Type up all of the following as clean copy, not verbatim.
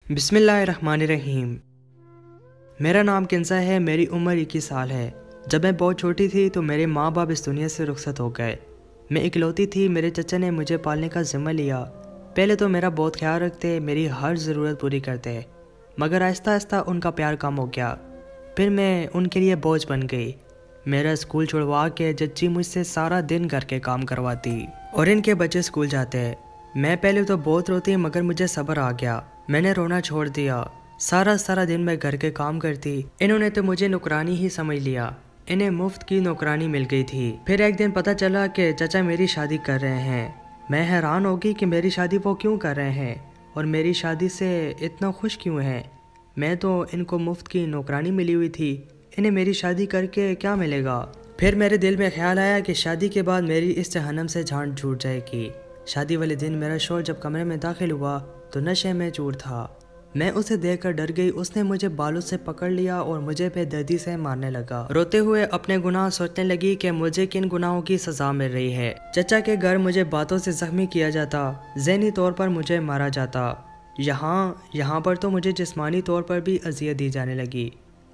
بسم اللہ الرحمن الرحیم۔ میرا نام کنزا ہے، میری عمر 21 سال ہے۔ جب میں بہت چھوٹی تھی تو میرے ماں باپ اس دنیا سے رخصت ہو گئے۔ میں اکلوتی تھی، میرے چچا نے مجھے پالنے کا ذمہ لیا۔ پہلے تو میرا بہت خیال رکھتے، میری ہر ضرورت پوری کرتے، مگر آہستہ آہستہ ان کا پیار کم ہو گیا۔ پھر میں ان کے لیے بوجھ بن گئی۔ میرا اسکول چھڑوا کے چچی مجھ سے سارا دن گھر کے کام کرواتی اور ان کے بچے اسکول جاتے۔ میں پہلے تو بہت روتی، مگر مجھے صبر آ گیا۔ میں نے رونا چھوڑ دیا۔ سارا دن میں گھر کے کام کرتی۔ انہوں نے تو مجھے نوکرانی ہی سمجھ لیا۔ انہیں مفت کی نوکرانی مل گئی تھی۔ پھر ایک دن پتہ چلا کہ چچا میری شادی کر رہے ہیں۔ میں حیران ہو گئی کہ میری شادی وہ کیوں کر رہے ہیں اور میری شادی سے اتنا خوش کیوں ہیں۔ میں تو ان کو مفت کی نوکرانی ملی ہوئی تھی، انہیں میری شادی کر کے کیا ملے گا؟ پھر میرے دل میں خیال آیا کہ شادی کے بعد میری اس جہنم سے جان چھوٹ جائے گی۔ شادی والے دن میرا شوہر جب کمرے میں داخل ہوا تو نشے میں چور تھا۔ میں اسے دیکھ کر ڈر گئی۔ اس نے مجھے بالوں سے پکڑ لیا اور مجھے بے دردی سے مارنے لگا۔ روتے ہوئے اپنے گناہ سوچنے لگی کہ مجھے کن گناہوں کی سزا مل رہی ہے۔ چچا کے گھر مجھے باتوں سے زخمی کیا جاتا، ذہنی طور پر مجھے مارا جاتا، یہاں پر تو مجھے جسمانی طور پر بھی اذیت دی جانے لگی۔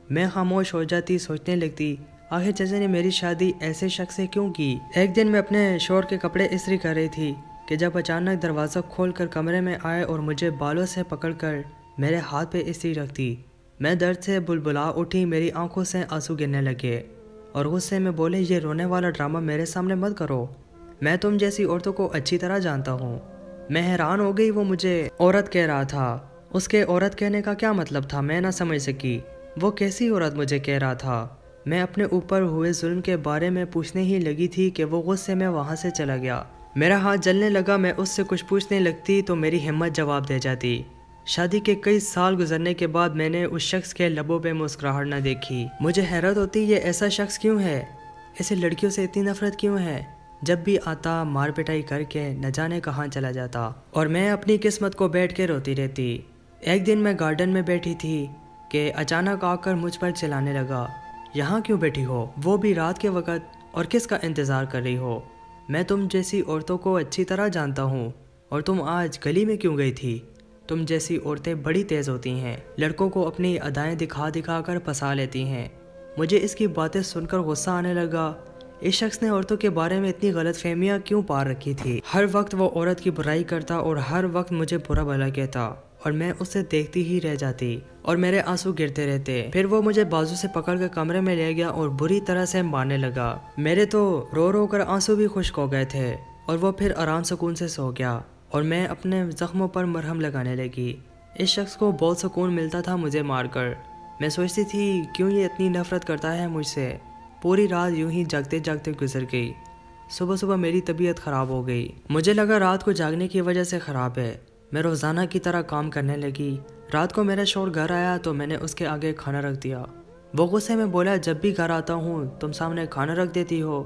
میں خاموش ہو جاتی، سوچنے لگتی آخر چچا نے میری شادی ایسے شخص سے کیوں کی؟ ایک دن میں اپنے شوہر کے کپڑے استری کر رہی تھی کہ جب اچانک دروازہ کھول کر کمرے میں آئے اور مجھے بالوں سے پکڑ کر میرے ہاتھ پہ استری رکھتی۔ میں درد سے بلبلا اٹھی، میری آنکھوں سے آنسو گرنے لگے اور غصے میں بولے یہ رونے والا ڈرامہ میرے سامنے مت کرو، میں تم جیسی عورتوں کو اچھی طرح جانتا ہوں۔ میں حیران ہو گئی، وہ مجھے عورت کہہ رہا تھا، اس کے عورت کہنے کا کیا مطلب تھا؟ میں نہ سمجھ سکی وہ کیسی عورت مجھے کہہ رہا تھا۔ میں اپنے اوپر ہوئے ظلم کے بارے میں پوچھنے ہی لگی تھی کہ وہ غصے میں وہاں سے چلا گیا۔ میرا ہاتھ جلنے لگا، میں اس سے کچھ پوچھنے لگتی تو میری ہمت جواب دے جاتی۔ شادی کے کئی سال گزرنے کے بعد میں نے اس شخص کے لبوں پہ مسکراہٹ نہ دیکھی۔ مجھے حیرت ہوتی یہ ایسا شخص کیوں ہے، اسے لڑکیوں سے اتنی نفرت کیوں ہے؟ جب بھی آتا مار پٹائی کر کے نہ جانے کہاں چلا جاتا اور میں اپنی قسمت کو بیٹھ کے روتی رہتی۔ ایک دن میں گارڈن میں بیٹھی تھی کہ اچانک آ کر مجھ پر چلانے لگا، یہاں کیوں بیٹھی ہو، وہ بھی رات کے وقت، اور کس کا انتظار کر رہی ہو؟ میں تم جیسی عورتوں کو اچھی طرح جانتا ہوں، اور تم آج گلی میں کیوں گئی تھی؟ تم جیسی عورتیں بڑی تیز ہوتی ہیں، لڑکوں کو اپنی ادائیں دکھا دکھا کر پھنسا لیتی ہیں۔ مجھے اس کی باتیں سن کر غصہ آنے لگا۔ اس شخص نے عورتوں کے بارے میں اتنی غلط فہمیاں کیوں پال رکھی تھی؟ ہر وقت وہ عورت کی برائی کرتا اور ہر وقت مجھے برا بھلا کہتا اور میں اسے دیکھتی ہی رہ جاتی اور میرے آنسو گرتے رہتے۔ پھر وہ مجھے بازو سے پکڑ کر کمرے میں لے گیا اور بری طرح سے مارنے لگا۔ میرے تو رو رو کر آنسو بھی خشک ہو گئے تھے اور وہ پھر آرام سکون سے سو گیا اور میں اپنے زخموں پر مرہم لگانے لگی۔ اس شخص کو بہت سکون ملتا تھا مجھے مار کر۔ میں سوچتی تھی کیوں یہ اتنی نفرت کرتا ہے مجھ سے۔ پوری رات یوں ہی جاگتے جاگتے گزر گئی۔ صبح میری طبیعت خراب ہو گئی۔ مجھے لگا رات کو جاگنے کی وجہ سے خراب ہے۔ میں روزانہ کی طرح کام کرنے لگی۔ رات کو میرا شوہر گھر آیا تو میں نے اس کے آگے کھانا رکھ دیا۔ وہ غصے میں بولا جب بھی گھر آتا ہوں تم سامنے کھانا رکھ دیتی ہو،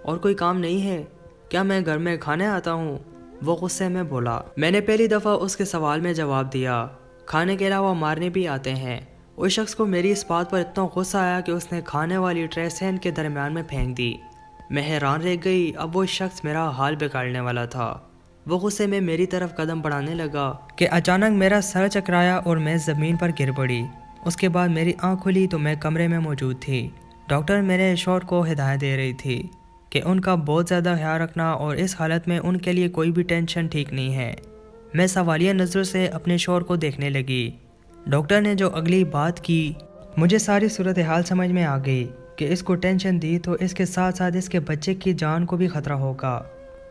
اور کوئی کام نہیں ہے کیا میں گھر میں کھانے آتا ہوں؟ وہ غصے میں بولا۔ میں نے پہلی دفعہ اس کے سوال میں جواب دیا، کھانے کے علاوہ مارنے بھی آتے ہیں۔ اس شخص کو میری اس بات پر اتنا غصہ آیا کہ اس نے کھانے والی ٹرے سین کے درمیان میں پھینک دی۔ میں حیران رہ گئی، اب وہ شخص میرا حال بگاڑنے والا تھا۔ وہ غصے میں میری طرف قدم بڑھانے لگا کہ اچانک میرا سر چکرایا اور میں زمین پر گر پڑی۔ اس کے بعد میری آنکھ کھلی تو میں کمرے میں موجود تھی۔ ڈاکٹر میرے شوہر کو ہدایت دے رہی تھی کہ ان کا بہت زیادہ خیال رکھنا اور اس حالت میں ان کے لیے کوئی بھی ٹینشن ٹھیک نہیں ہے۔ میں سوالیہ نظر سے اپنے شوہر کو دیکھنے لگی۔ ڈاکٹر نے جو اگلی بات کی مجھے ساری صورتحال سمجھ میں آ گئی کہ اس کو ٹینشن دی تو اس کے ساتھ ساتھ اس کے بچے کی جان کو بھی خطرہ ہوگا۔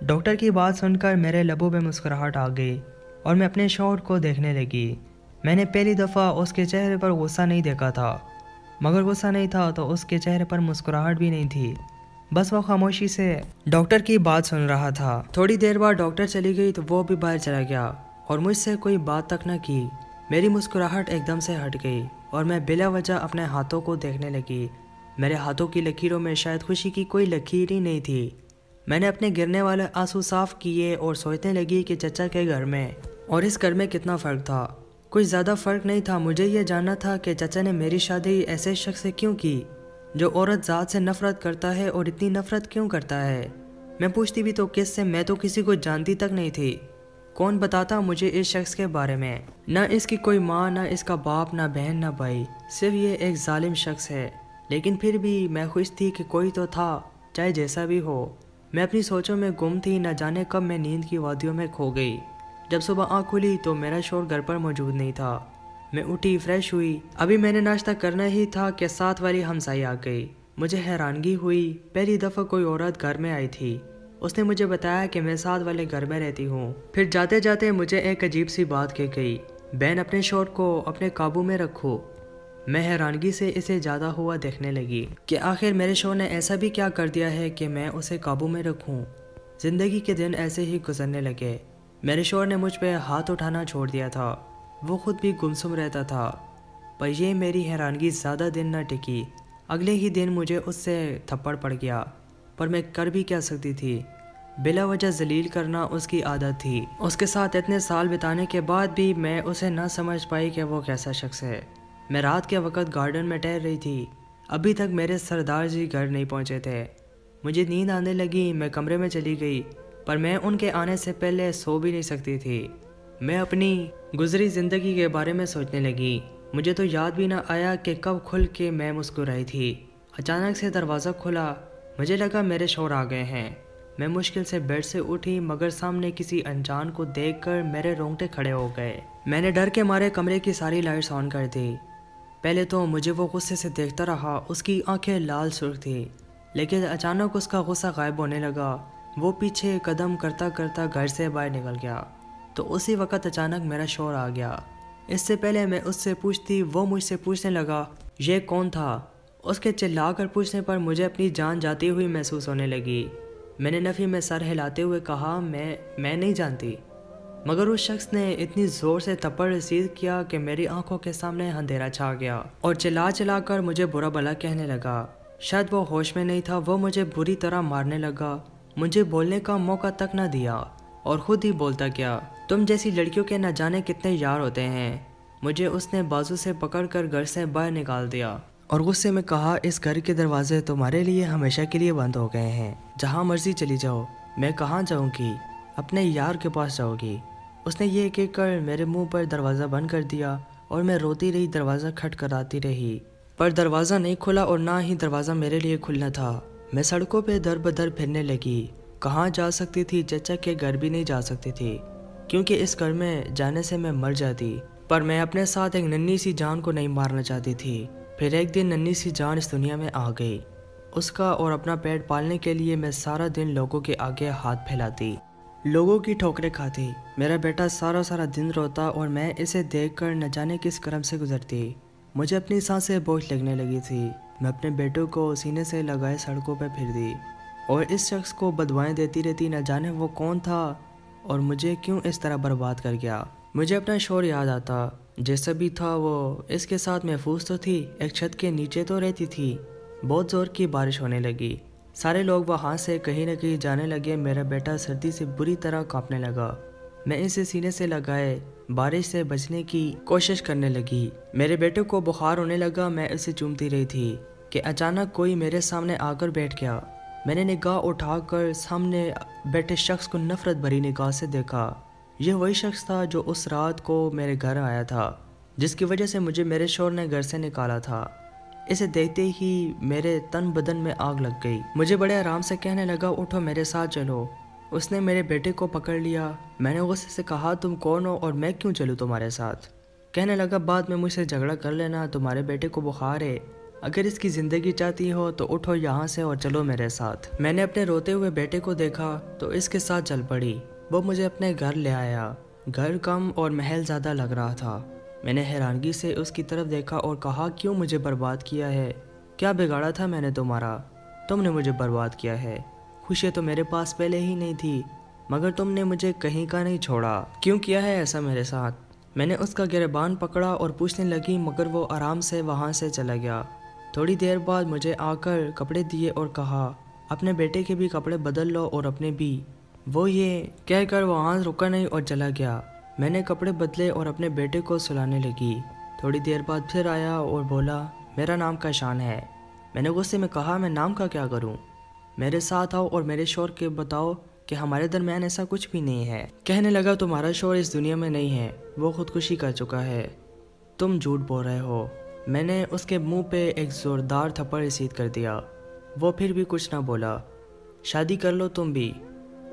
ڈاکٹر کی بات سن کر میرے لبوں پہ مسکراہٹ آ گئی اور میں اپنے شوہر کو دیکھنے لگی۔ میں نے پہلی دفعہ اس کے چہرے پر غصہ نہیں دیکھا تھا، مگر غصہ نہیں تھا تو اس کے چہرے پر مسکراہٹ بھی نہیں تھی، بس وہ خاموشی سے ڈاکٹر کی بات سن رہا تھا۔ تھوڑی دیر بعد ڈاکٹر چلی گئی تو وہ بھی باہر چلا گیا اور مجھ سے کوئی بات تک نہ کی۔ میری مسکراہٹ ایک دم سے ہٹ گئی اور میں بلا وجہ اپنے ہاتھوں کو دیکھنے لگی۔ میرے ہاتھوں کی لکیروں میں شاید خوشی کی کوئی لکیر ہی نہیں تھی۔ میں نے اپنے گرنے والے آنسو صاف کیے اور سوچنے لگی کہ چچا کے گھر میں اور اس گھر میں کتنا فرق تھا۔ کوئی زیادہ فرق نہیں تھا۔ مجھے یہ جاننا تھا کہ چچا نے میری شادی ایسے شخص سے کیوں کی جو عورت ذات سے نفرت کرتا ہے، اور اتنی نفرت کیوں کرتا ہے؟ میں پوچھتی بھی تو کس سے، میں تو کسی کو جانتی تک نہیں تھی۔ کون بتاتا مجھے اس شخص کے بارے میں؟ نہ اس کی کوئی ماں، نہ اس کا باپ، نہ بہن، نہ بھائی، صرف یہ ایک ظالم شخص ہے۔ لیکن پھر بھی میں خوش تھی کہ کوئی تو تھا، چاہے جیسا بھی ہو۔ میں اپنی سوچوں میں گم تھی، نہ جانے کب میں نیند کی وادیوں میں کھو گئی۔ جب صبح آنکھ کھلی تو میرا شوہر گھر پر موجود نہیں تھا۔ میں اٹھی، فریش ہوئی، ابھی میں نے ناشتہ کرنا ہی تھا کہ ساتھ والی ہمسائی آ گئی۔ مجھے حیرانگی ہوئی، پہلی دفعہ کوئی عورت گھر میں آئی تھی۔ اس نے مجھے بتایا کہ میں ساتھ والے گھر میں رہتی ہوں۔ پھر جاتے جاتے مجھے ایک عجیب سی بات کہی گئی، بہن اپنے شوہر کو اپنے قابو میں رکھو۔ میں حیرانگی سے اسے زیادہ ہوا دیکھنے لگی کہ آخر میرے شوہر نے ایسا بھی کیا کر دیا ہے کہ میں اسے قابو میں رکھوں۔ زندگی کے دن ایسے ہی گزرنے لگے۔ میرے شوہر نے مجھ پہ ہاتھ اٹھانا چھوڑ دیا تھا، وہ خود بھی گمسم رہتا تھا۔ پر یہ میری حیرانگی زیادہ دن نہ ٹکی، اگلے ہی دن مجھے اس سے تھپڑ پڑ گیا۔ پر میں کر بھی کیا سکتی تھی، بلا وجہ ذلیل کرنا اس کی عادت تھی۔ اس کے ساتھ اتنے سال بتانے کے بعد بھی میں اسے نہ سمجھ پائی کہ وہ کیسا شخص ہے۔ میں رات کے وقت گارڈن میں ٹہل رہی تھی، ابھی تک میرے سردار جی گھر نہیں پہنچے تھے۔ مجھے نیند آنے لگی، میں کمرے میں چلی گئی، پر میں ان کے آنے سے پہلے سو بھی نہیں سکتی تھی۔ میں اپنی گزری زندگی کے بارے میں سوچنے لگی۔ مجھے تو یاد بھی نہ آیا کہ کب کھل کے میں مسکرائی تھی۔ اچانک سے دروازہ کھلا، مجھے لگا میرے شوہر آ گئے ہیں۔ میں مشکل سے بیڈ سے اٹھی، مگر سامنے کسی انجان کو دیکھ کر میرے رونگٹے کھڑے ہو گئے۔ میں نے ڈر کے مارے کمرے کی ساری لائٹس آن کر دی۔ پہلے تو مجھے وہ غصے سے دیکھتا رہا، اس کی آنکھیں لال سرخ تھی، لیکن اچانک اس کا غصہ غائب ہونے لگا۔ وہ پیچھے قدم کرتا کرتا گھر سے باہر نکل گیا۔ تو اسی وقت اچانک میرا شوہر آ گیا۔ اس سے پہلے میں اس سے پوچھتی، وہ مجھ سے پوچھنے لگا یہ کون تھا۔ اس کے چلا کر پوچھنے پر مجھے اپنی جان جاتی ہوئی محسوس ہونے لگی۔ میں نے نفی میں سر ہلاتے ہوئے کہا میں نہیں جانتی، مگر اس شخص نے اتنی زور سے تھپڑ رسید کیا کہ میری آنکھوں کے سامنے اندھیرا چھا گیا اور چلا چلا کر مجھے برا بھلا کہنے لگا۔ شاید وہ ہوش میں نہیں تھا، وہ مجھے بری طرح مارنے لگا، مجھے بولنے کا موقع تک نہ دیا اور خود ہی بولتا کیا، تم جیسی لڑکیوں کے نہ جانے کتنے یار ہوتے ہیں۔ مجھے اس نے بازو سے پکڑ کر گھر سے باہر نکال دیا اور غصے میں کہا اس گھر کے دروازے تمہارے لیے ہمیشہ کے لیے بند ہو گئے ہیں، جہاں مرضی چلی جاؤ۔ میں کہاں جاؤں گی؟ اپنے یار کے پاس جاؤ گی۔ اس نے یہ کہہ کر میرے منہ پر دروازہ بند کر دیا اور میں روتی رہی، دروازہ کھٹکھٹاتی رہی، پر دروازہ نہیں کھلا اور نہ ہی دروازہ میرے لیے کھلنا تھا۔ میں سڑکوں پہ در بدر پھرنے لگی، کہاں جا سکتی تھی؟ چچا کے گھر بھی نہیں جا سکتی تھی، کیونکہ اس گھر میں جانے سے میں مر جاتی۔ پر میں اپنے ساتھ ایک ننھی سی جان کو نہیں مارنا چاہتی تھی۔ پھر ایک دن ننھی سی جان اس دنیا میں آ گئی۔ اس کا اور اپنا پیٹ پالنے کے لیے میں سارا دن لوگوں کے آگے ہاتھ پھیلاتی، لوگوں کی ٹھوکریں کھاتی۔ میرا بیٹا سارا دن روتا اور میں اسے دیکھ کر نہ جانے کس کرم سے گزرتی۔ مجھے اپنی سانسیں بوجھ لگنے لگی تھی۔ میں اپنے بیٹوں کو سینے سے لگائے سڑکوں پہ پھر دی اور اس شخص کو بدوائیں دیتی رہتی، نہ جانے وہ کون تھا اور مجھے کیوں اس طرح برباد کر گیا۔ مجھے اپنا شوہر یاد آتا، جیسا بھی تھا وہ اس کے ساتھ محفوظ تو تھی، ایک چھت کے نیچے تو رہتی تھی۔ بہت زور کی بارش ہونے لگی، سارے لوگ وہاں سے کہیں نہ کہیں جانے لگے۔ میرا بیٹا سردی سے بری طرح کانپنے لگا۔ میں اسے سینے سے لگائے بارش سے بچنے کی کوشش کرنے لگی۔ میرے بیٹے کو بخار ہونے لگا، میں اسے چومتی رہی تھی کہ اچانک کوئی میرے سامنے آ کر بیٹھ گیا۔ میں نے نگاہ اٹھا کر سامنے بیٹھے شخص کو نفرت بھری نگاہ سے دیکھا۔ یہ وہی شخص تھا جو اس رات کو میرے گھر آیا تھا، جس کی وجہ سے مجھے میرے شوہر نے گھر سے نکالا تھا۔ اسے دیکھتے ہی میرے تن بدن میں آگ لگ گئی۔ مجھے بڑے آرام سے کہنے لگا اٹھو میرے ساتھ چلو۔ اس نے میرے بیٹے کو پکڑ لیا۔ میں نے غصے سے کہا تم کون ہو اور میں کیوں چلوں تمہارے ساتھ؟ کہنے لگا بعد میں مجھ سے جھگڑا کر لینا، تمہارے بیٹے کو بخار ہے، اگر اس کی زندگی چاہتی ہو تو اٹھو یہاں سے اور چلو میرے ساتھ۔ میں نے اپنے روتے ہوئے بیٹے کو دیکھا تو اس کے ساتھ چل پڑی۔ وہ مجھے اپنے گھر لے آیا۔ گھر کم اور محل زیادہ لگ رہا تھا۔ میں نے حیرانگی سے اس کی طرف دیکھا اور کہا کیوں مجھے برباد کیا ہے؟ کیا بگاڑا تھا میں نے تمہارا؟ تم نے مجھے برباد کیا ہے۔ خوشی تو میرے پاس پہلے ہی نہیں تھی، مگر تم نے مجھے کہیں کا نہیں چھوڑا۔ کیوں کیا ہے ایسا میرے ساتھ؟ میں نے اس کا گریبان پکڑا اور پوچھنے لگی، مگر وہ آرام سے وہاں سے چلا گیا۔ تھوڑی دیر بعد مجھے آ کر کپڑے دیے اور کہا اپنے بیٹے کے بھی کپڑے بدل لو اور اپنے بھی۔ وہ یہ کہہ کر وہاں رکا نہیں اور چلا گیا۔ میں نے کپڑے بدلے اور اپنے بیٹے کو سلانے لگی۔ تھوڑی دیر بعد پھر آیا اور بولا میرا نام کاشان ہے۔ میں نے غصے میں کہا میں نام کا کیا کروں؟ میرے ساتھ آؤ اور میرے شوہر کے بتاؤ کہ ہمارے درمیان ایسا کچھ بھی نہیں ہے۔ کہنے لگا تمہارا شوہر اس دنیا میں نہیں ہے، وہ خودکشی کر چکا ہے، تم جھوٹ بول رہے ہو۔ میں نے اس کے منہ پہ ایک زوردار تھپڑ رسید کر دیا۔ وہ پھر بھی کچھ نہ بولا۔ شادی کر لو تم بھی۔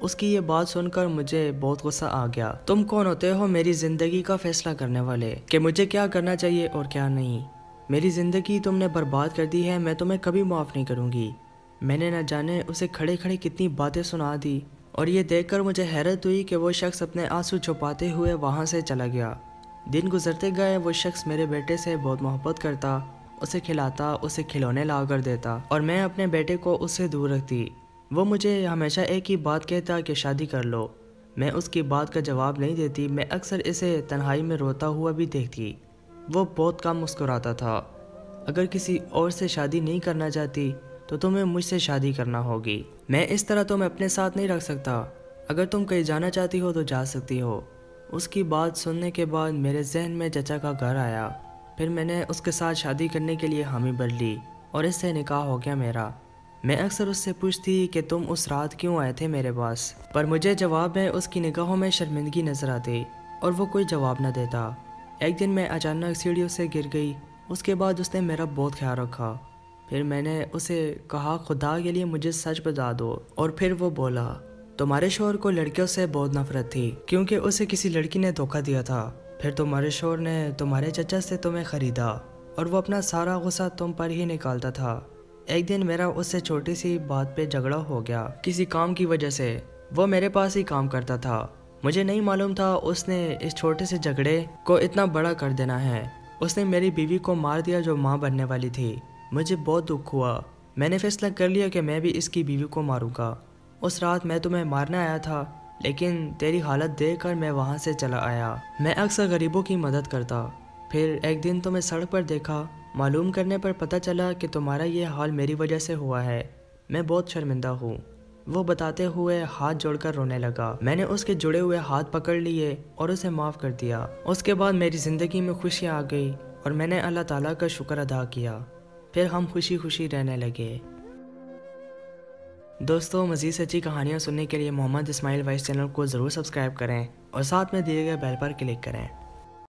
اس کی یہ بات سن کر مجھے بہت غصہ آ گیا۔ تم کون ہوتے ہو میری زندگی کا فیصلہ کرنے والے کہ مجھے کیا کرنا چاہیے اور کیا نہیں؟ میری زندگی تم نے برباد کر دی ہے، میں تمہیں کبھی معاف نہیں کروں گی۔ میں نے نہ جانے اسے کھڑے کھڑے کتنی باتیں سنا دی، اور یہ دیکھ کر مجھے حیرت ہوئی کہ وہ شخص اپنے آنسو چھپاتے ہوئے وہاں سے چلا گیا۔ دن گزرتے گئے، وہ شخص میرے بیٹے سے بہت محبت کرتا، اسے کھلاتا، اسے کھلونے لا کر دیتا، اور میں اپنے بیٹے کو اس سے دور رکھتی۔ وہ مجھے ہمیشہ ایک ہی بات کہتا کہ شادی کر لو۔ میں اس کی بات کا جواب نہیں دیتی۔ میں اکثر اسے تنہائی میں روتا ہوا بھی دیکھتی۔ وہ بہت کم مسکراتا تھا۔ اگر کسی اور سے شادی نہیں کرنا چاہتی تو تمہیں مجھ سے شادی کرنا ہوگی۔ میں اس طرح تمہیں اپنے ساتھ نہیں رکھ سکتا۔ اگر تم کہیں جانا چاہتی ہو تو جا سکتی ہو۔ اس کی بات سننے کے بعد میرے ذہن میں چچا کا گھر آیا۔ پھر میں نے اس کے ساتھ شادی کرنے کے لیے حامی بھر لی اور اس سے نکاح ہو گیا میرا۔ میں اکثر اس سے پوچھتی کہ تم اس رات کیوں آئے تھے میرے پاس، پر مجھے جواب میں اس کی نگاہوں میں شرمندگی نظر آتی اور وہ کوئی جواب نہ دیتا۔ ایک دن میں اچانک سیڑھیوں سے گر گئی۔ اس کے بعد اس نے میرا بہت خیال رکھا۔ پھر میں نے اسے کہا خدا کے لیے مجھے سچ بتا دو، اور پھر وہ بولا تمہارے شوہر کو لڑکیوں سے بہت نفرت تھی کیونکہ اسے کسی لڑکی نے دھوکہ دیا تھا۔ پھر تمہارے شوہر نے تمہارے چچا سے تمہیں خریدا اور وہ اپنا سارا غصہ تم پر ہی نکالتا تھا۔ ایک دن میرا اس سے چھوٹی سی بات پہ جھگڑا ہو گیا کسی کام کی وجہ سے۔ وہ میرے پاس ہی کام کرتا تھا۔ مجھے نہیں معلوم تھا اس نے اس چھوٹے سے جھگڑے کو اتنا بڑا کر دینا ہے۔ اس نے میری بیوی کو مار دیا جو ماں بننے والی تھی۔ مجھے بہت دکھ ہوا۔ میں نے فیصلہ کر لیا کہ میں بھی اس کی بیوی کو ماروں گا۔ اس رات میں تمہیں مارنے آیا تھا، لیکن تیری حالت دیکھ کر میں وہاں سے چلا آیا۔ میں اکثر غریبوں کی مدد کرتا۔ پھر ایک دن تمہیں سڑک پر دیکھا۔ معلوم کرنے پر پتہ چلا کہ تمہارا یہ حال میری وجہ سے ہوا ہے۔ میں بہت شرمندہ ہوں۔ وہ بتاتے ہوئے ہاتھ جوڑ کر رونے لگا۔ میں نے اس کے جڑے ہوئے ہاتھ پکڑ لیے اور اسے معاف کر دیا۔ اس کے بعد میری زندگی میں خوشی آ گئی اور میں نے اللہ تعالیٰ کا شکر ادا کیا۔ پھر ہم خوشی خوشی رہنے لگے۔ دوستو، مزید سچی کہانیاں سننے کے لیے محمد اسماعیل وائس چینل کو ضرور سبسکرائب کریں اور ساتھ میں دیے گئے بیل پر کلک کریں۔